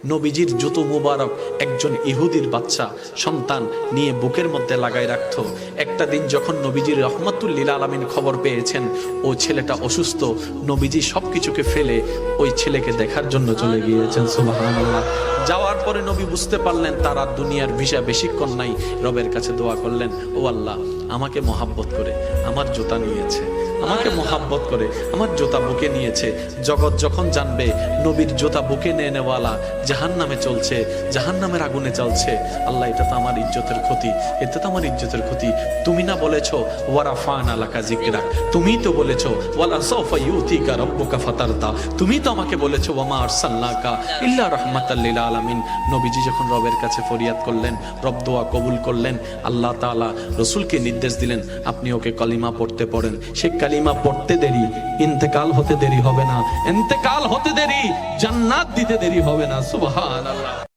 নবীজির জুতো মুবারক একজন ইহুদির বাচ্চা সন্তান নিয়ে বুকের মধ্যে লাগাই রাখতো। একটা দিন যখন নবীজির রহমাতুল লিল আলামিন খবর পেয়েছেন ও ছেলেটা অসুস্থ, নবীজি সবকিছুকে ফেলে ওই ছেলেকে দেখার জন্য চলে গিয়েছেন। সুবহানাল্লাহ। যাওয়ার পরে নবী বুঝতে পারলেন তার আর দুনিয়ার ভিসা বেশিক্ষণ নাই। রবের কাছে দোয়া করলেন, ও আল্লাহ, আমাকে মহাব্বত করে আমার জুতা নিয়েছে, আমাকে মহাব্বত করে আমার জুতা বুকে নিয়েছে। জগৎ যখন জানবে নবীর জুতা বুকে নিয়ে নেওয়ালা জাহান্নামে চলছে, জাহান্নামের আগুনে চলছে, আল্লাহ, এটা তো আমার ইজ্জতের ক্ষতি, এটা তো আমার ইজ্জতের ক্ষতি। তুমি না বলেছো ওয়ারাফানা লাকা যিকরাক, তুমি তো বলেছো ওয়ালা সাওফা ইউতিকা রাব্বুকা ফাতারদা, তুমি তো আমাকে বলেছো ওয়ামা আরসালনাকা ইল্লা রাহমাতাল লিল আলামিন। নবীজি যখন রবের কাছে ফরিয়াদ করলেন, রব দোয়া কবুল করলেন। আল্লাহ তাআলা রাসূলকে নির্দেশ দিলেন, আপনি ওকে কালিমা পড়তে পড়েন। সে কালিমা পড়তে দেরি, ইন্তেকাল হতে দেরি হবে না, ইন্তেকাল হতে দেরি, জান্নাত দিতে দেরি হবে না। সুবহানাল্লাহ।